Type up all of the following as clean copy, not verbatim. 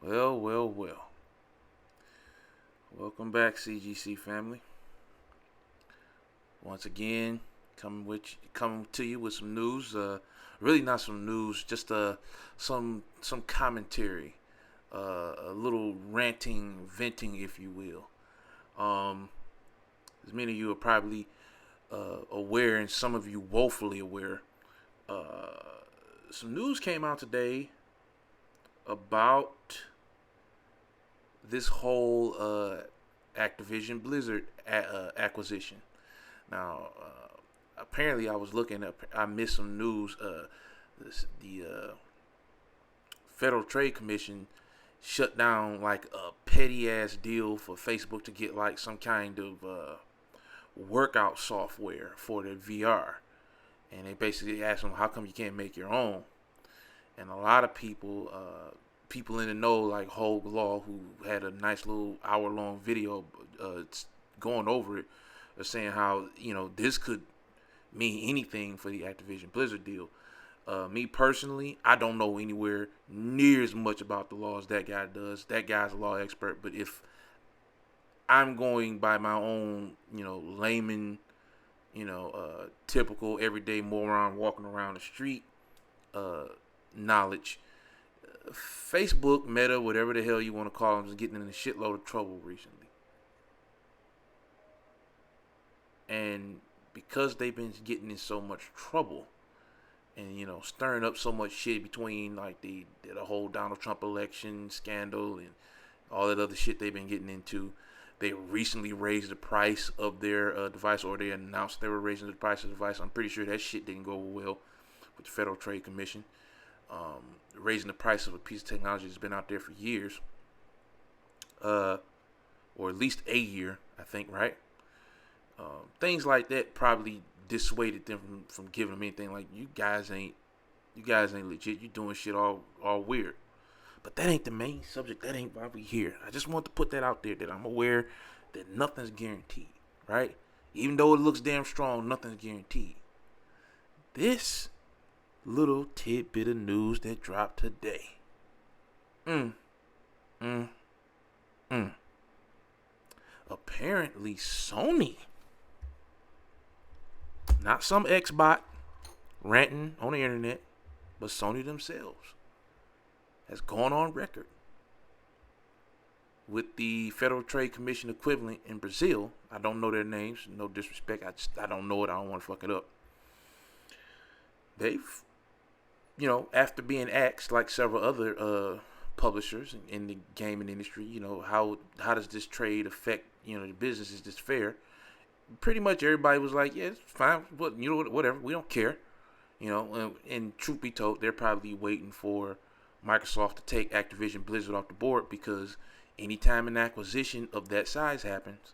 Well, well, well. Welcome back, CGC family. Once again, coming to you with some news. Really not some news, just some commentary, a little ranting, venting, if you will. As many of you are probably aware, and some of you woefully aware. Some news came out today about this whole Activision Blizzard acquisition. Now, apparently, I was looking up. I missed some news. The Federal Trade Commission shut down like a petty ass deal for Facebook to get like some kind of workout software for their VR, and they basically asked them, "How come you can't make your own?" And a lot of people in the know, like Hogue Law, who had a nice little hour-long video going over it, are saying how this could mean anything for the Activision Blizzard deal. Me personally, I don't know anywhere near as much about the law as that guy does. That guy's a law expert, but if I'm going by my own, layman, typical everyday moron walking around the street knowledge, Facebook, Meta, whatever the hell you want to call them, is getting in a shitload of trouble recently. And because they've been getting in so much trouble and, stirring up so much shit between like the whole Donald Trump election scandal and all that other shit they've been getting into, they recently raised the price of their device, or they announced they were raising the price of the device. I'm pretty sure that shit didn't go well with the Federal Trade Commission. Raising the price of a piece of technology that's been out there for years, or at least a year, I think, right? Things like that probably dissuaded them from giving them anything. Like, you guys ain't legit. You doing shit all weird. But that ain't the main subject. That ain't why we here. I just want to put that out there, that I'm aware that nothing's guaranteed, right? Even though it looks damn strong, nothing's guaranteed. This little tidbit of news that dropped today. Apparently Sony, not some Xbot ranting on the internet, but Sony themselves, has gone on record with the Federal Trade Commission equivalent in Brazil. I don't know their names, no disrespect. I don't know it. I don't want to fuck it up. They've, after being asked, like several other publishers in the gaming industry, how does this trade affect, the business? Is this fair? Pretty much everybody was like, yeah, it's fine, but whatever, we don't care. And truth be told, they're probably waiting for Microsoft to take Activision Blizzard off the board, because anytime an acquisition of that size happens,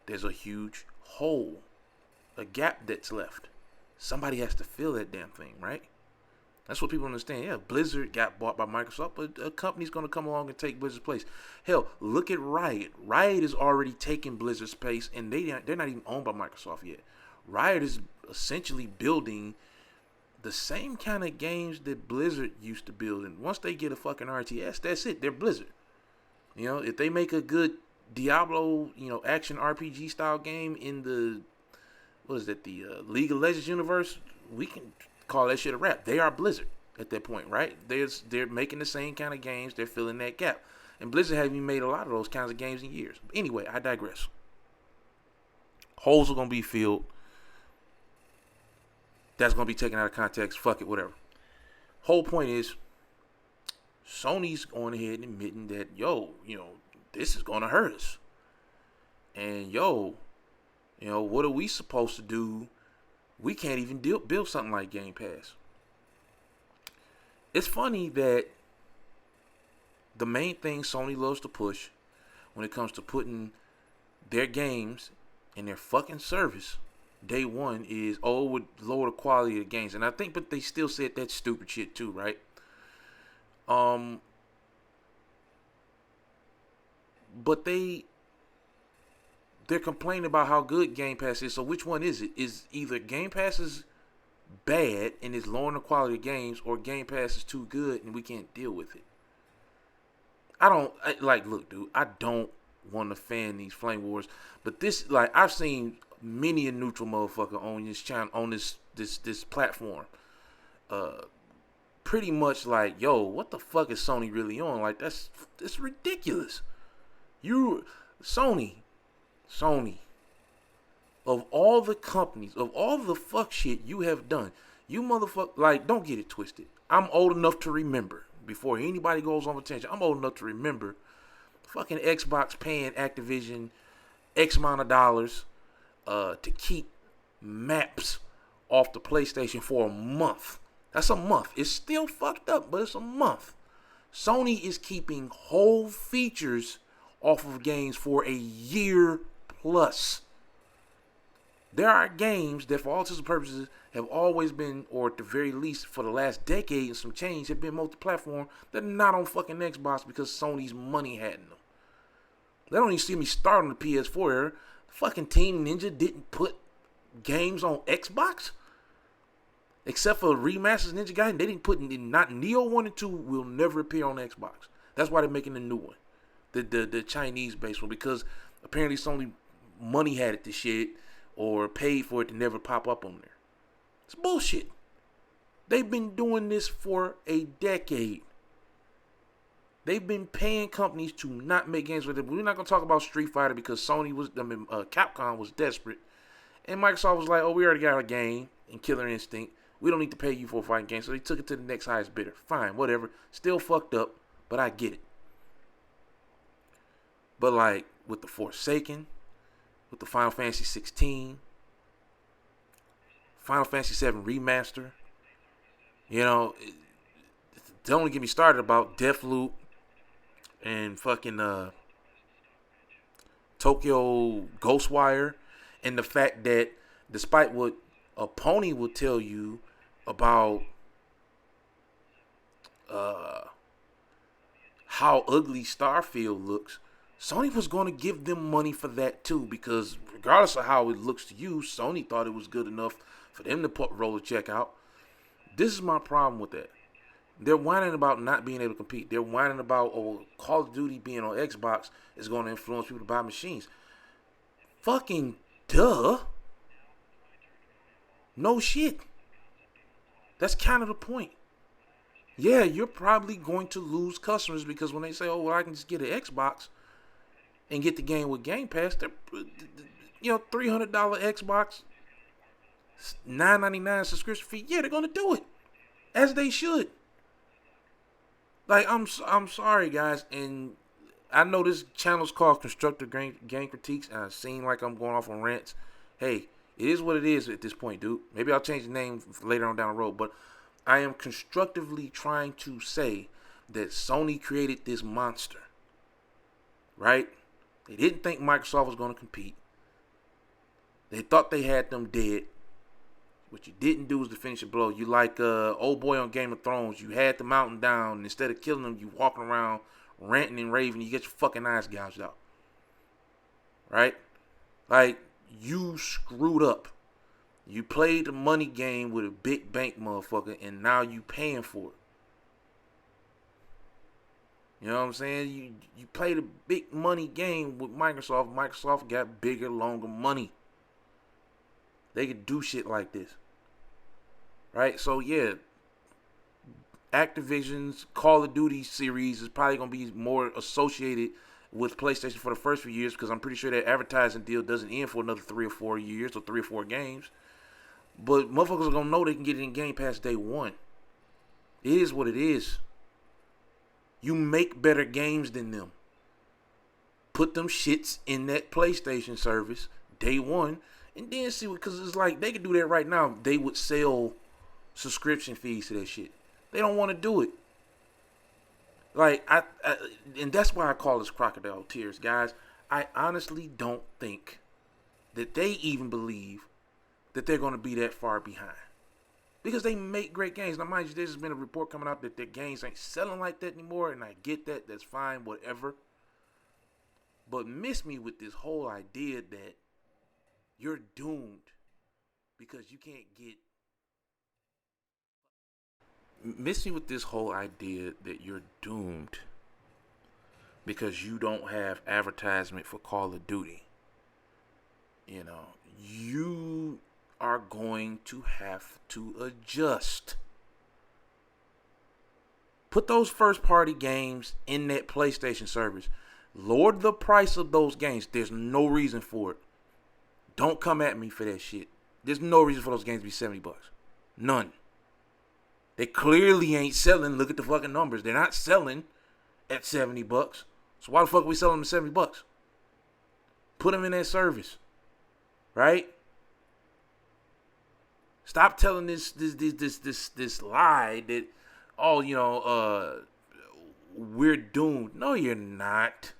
there's a huge hole, a gap that's left. Somebody has to fill that damn thing, right? That's what people understand. Yeah, Blizzard got bought by Microsoft, but a company's going to come along and take Blizzard's place. Hell, look at Riot. Riot is already taking Blizzard's place, and they're not even owned by Microsoft yet. Riot is essentially building the same kind of games that Blizzard used to build. And once they get a fucking RTS, that's it. They're Blizzard. If they make a good Diablo, action RPG style game in the, the League of Legends universe, we can call that shit a wrap. They are Blizzard at that point, right? They're making the same kind of games. They're filling that gap. And Blizzard haven't even made a lot of those kinds of games in years. But anyway, I digress. Holes are going to be filled. That's going to be taken out of context. Fuck it, whatever. Whole point is, Sony's going ahead and admitting that, this is going to hurt us. And, what are we supposed to do? We can't even build something like Game Pass. It's funny that the main thing Sony loves to push when it comes to putting their games in their fucking service day one is, it would lower the quality of the games. And I think, but they still said that stupid shit too, right? But they're complaining about how good Game Pass is. So which one is it? Is either Game Pass is bad and is lowering the quality of games, or Game Pass is too good and we can't deal with it? Look, dude, I don't want to fan these flame wars, but this, like, I've seen many a neutral motherfucker on this channel, on this platform, uh, pretty much like, yo, what the fuck is Sony really on? Like, that's ridiculous. You, Sony, Sony, of all the companies, of all the fuck shit you have done, you motherfucker, like, don't get it twisted. I'm old enough to remember, before anybody goes on attention, I'm old enough to remember fucking Xbox paying Activision X amount of dollars to keep maps off the PlayStation for a month. That's a month. It's still fucked up, but it's a month. Sony is keeping whole features off of games for a year plus. There are games that, for all intents and purposes, have always been, or at the very least for the last decade and some change, have been multi-platform that are not on fucking Xbox because Sony's money had them. They don't even see me start on the PS4 era. Fucking Team Ninja didn't put games on Xbox. Except for remasters Ninja Gaiden, they didn't put, not Neo 1 and 2 will never appear on Xbox. That's why they're making a new one. The Chinese-based one, because apparently Sony money had it to shit or paid for it to never pop up on there. It's bullshit. They've been doing this for a decade. They've been paying companies to not make games with it. We're not gonna talk about Street Fighter because Capcom was desperate, and Microsoft was like, "Oh, we already got a game in Killer Instinct. We don't need to pay you for a fighting game." So they took it to the next highest bidder. Fine, whatever. Still fucked up, but I get it. But like with the Forsaken, with the Final Fantasy 16, Final Fantasy 7 remaster, don't get me started about Deathloop and fucking Tokyo Ghostwire, and the fact that despite what a pony will tell you about how ugly Starfield looks, Sony was going to give them money for that too, because regardless of how it looks to you, Sony thought it was good enough for them to roll a check out. This is my problem with that. They're whining about not being able to compete. They're whining about, oh, Call of Duty being on Xbox is going to influence people to buy machines. Fucking duh. No shit. That's kind of the point. Yeah, you're probably going to lose customers because when they say, oh, well, I can just get an Xbox and get the game with Game Pass, they're, $300 Xbox, $9.99 subscription fee. Yeah, they're going to do it. As they should. Like, I'm sorry, guys, and I know this channel's called Constructive Game Critiques, and I seem like I'm going off on rants. Hey, it is what it is at this point, dude. Maybe I'll change the name later on down the road, but I am constructively trying to say that Sony created this monster, right? They didn't think Microsoft was going to compete. They thought they had them dead. What you didn't do was to finish a blow. You like old boy on Game of Thrones. You had the mountain down, and instead of killing him, you walking around ranting and raving. You get your fucking eyes gouged out. Right? Like, you screwed up. You played the money game with a big bank motherfucker, and now you paying for it. You know what I'm saying? You played a big money game with Microsoft. Microsoft got bigger, longer money. They could do shit like this. Right? So, yeah. Activision's Call of Duty series is probably going to be more associated with PlayStation for the first few years, because I'm pretty sure that advertising deal doesn't end for another 3 or 4 years or 3 or 4 games. But motherfuckers are going to know they can get it in Game Pass day one. It is what it is. You make better games than them. Put them shits in that PlayStation service day one, and then see, because it's like they could do that right now. They would sell subscription fees to that shit. They don't want to do it. Like, and that's why I call this Crocodile Tears, guys. I honestly don't think that they even believe that they're going to be that far behind. Because they make great games. Now, mind you, there's been a report coming out that their games ain't selling like that anymore, and I get that. That's fine, whatever. But miss me with this whole idea that you're doomed because you can't get... Miss me with this whole idea that you're doomed because you don't have advertisement for Call of Duty. You know, you are going to have to adjust. Put those first party games in that PlayStation service. Lower the price of those games. There's no reason for it. Don't come at me for that shit. There's no reason for those games to be $70. None. They clearly ain't selling. Look at the fucking numbers. They're not selling at $70. So why the fuck are we selling them at $70? Put them in that service. Right? Stop telling this lie that, oh, you know, we're doomed. No, you're not.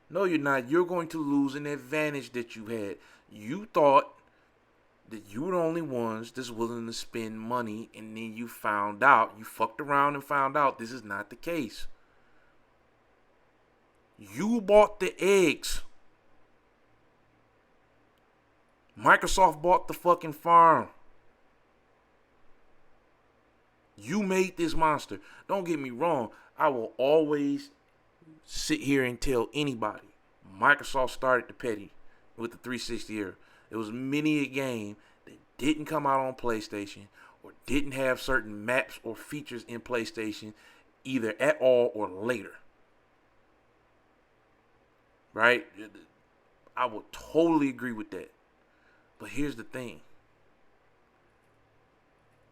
No, you're not. You're going to lose an advantage that you had. You thought that you were the only ones that's willing to spend money, and then you found out, you fucked around and found out this is not the case. You bought the eggs. Microsoft bought the fucking farm. You made this monster. Don't get me wrong. I will always sit here and tell anybody, Microsoft started the petty with the 360 era. There was many a game that didn't come out on PlayStation or didn't have certain maps or features in PlayStation either at all or later. Right? I would totally agree with that. But here's the thing.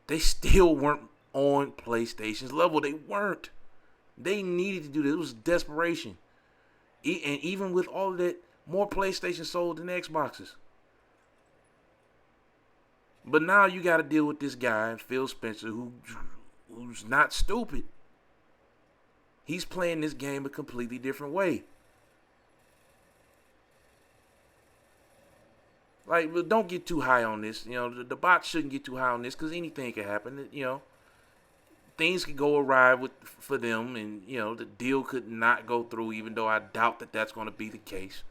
They still weren't on PlayStation's level. They weren't. They needed to do this. It was desperation. And even with all of that, more PlayStation sold than Xboxes. But now you got to deal with this guy, Phil Spencer, who's not stupid. He's playing this game a completely different way. Like, don't get too high on this. You know, the bots shouldn't get too high on this because anything can happen. You know, things could go awry for them, and you know the deal could not go through. Even though I doubt that that's going to be the case.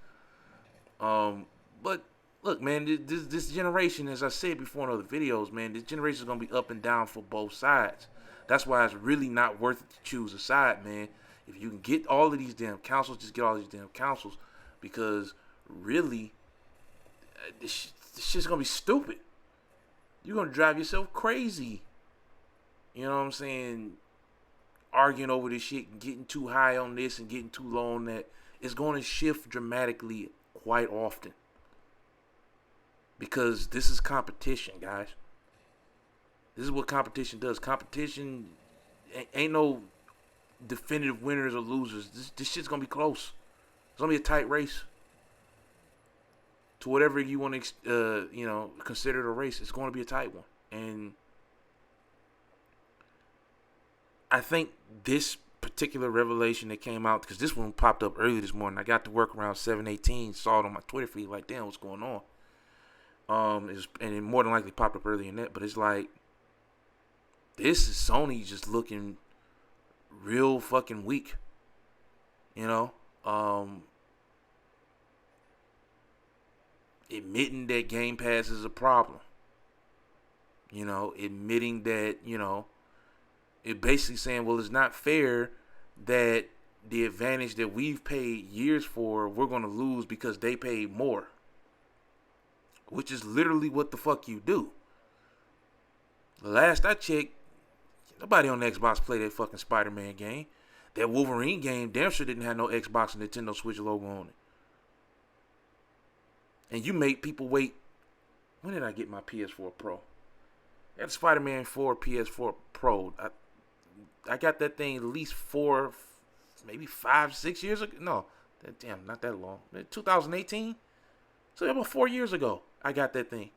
But look, man, this generation, as I said before in other videos, man, this generation is going to be up and down for both sides. That's why it's really not worth it to choose a side, man. If you can get all of these damn consoles, just get all these damn consoles, because really, this shit's gonna be stupid. You're gonna drive yourself crazy. You know what I'm saying? Arguing over this shit, getting too high on this and getting too low on that. It's gonna shift dramatically quite often. Because this is competition, guys. This is what competition does. Competition ain't no definitive winners or losers. This shit's gonna be close. It's gonna be a tight race. To whatever you want to, consider it a race, it's going to be a tight one. And I think this particular revelation that came out, because this one popped up early this morning. I got to work around 7:18, saw it on my Twitter feed, like, damn, what's going on? And it more than likely popped up early in that, but it's like, this is Sony just looking real fucking weak. You know? Admitting that Game Pass is a problem. You know, admitting that, it basically saying, well, it's not fair that the advantage that we've paid years for, we're going to lose because they paid more. Which is literally what the fuck you do. The last I checked, nobody on Xbox played that fucking Spider-Man game. That Wolverine game damn sure didn't have no Xbox and Nintendo Switch logo on it. And you make people wait. When did I get my PS4 Pro? That Spider-Man 4 PS4 Pro. I got that thing at least 4, maybe 5, 6 years ago. No, damn, not that long. 2018? So about 4 years ago, I got that thing.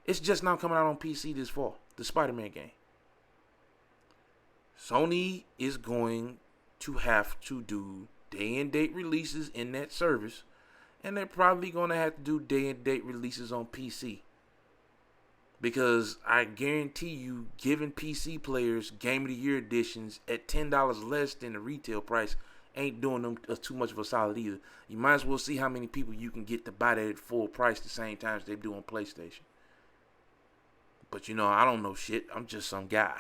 It's just now coming out on PC this fall. The Spider-Man game. Sony is going to have to do day-and-date releases in that service. And they're probably going to have to do day-and-date releases on PC. Because I guarantee you, giving PC players Game of the Year editions at $10 less than the retail price ain't doing them too much of a solid either. You might as well see how many people you can get to buy that at full price the same time as they do on PlayStation. But, I don't know shit. I'm just some guy.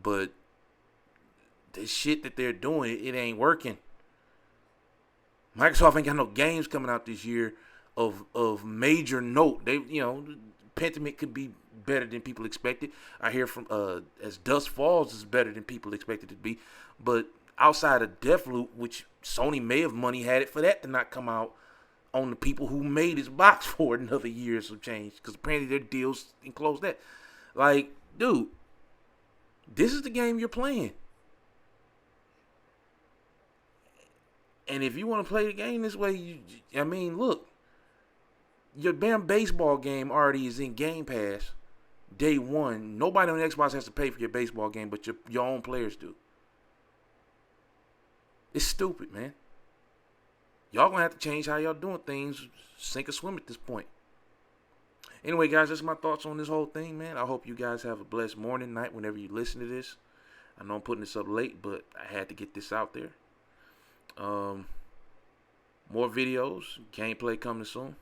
But the shit that they're doing, it ain't working. Microsoft ain't got no games coming out this year of major note. They, Pentiment could be better than people expected. I hear from As Dust Falls is better than people expected it to be, but outside of Deathloop, which Sony may have money had it for that to not come out on the people who made his box for another year or some change, because apparently their deals enclosed that. Like, dude, this is the game you're playing. And if you want to play the game this way, look, your damn baseball game already is in Game Pass day one. Nobody on Xbox has to pay for your baseball game, but your own players do. It's stupid, man. Y'all gonna have to change how y'all doing things, sink or swim at this point. Anyway, guys, that's my thoughts on this whole thing, man. I hope you guys have a blessed morning, night, whenever you listen to this. I know I'm putting this up late, but I had to get this out there. More videos, gameplay coming soon.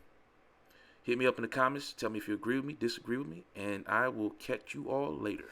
Hit me up in the comments. Tell me if you agree with me, disagree with me, and I will catch you all later.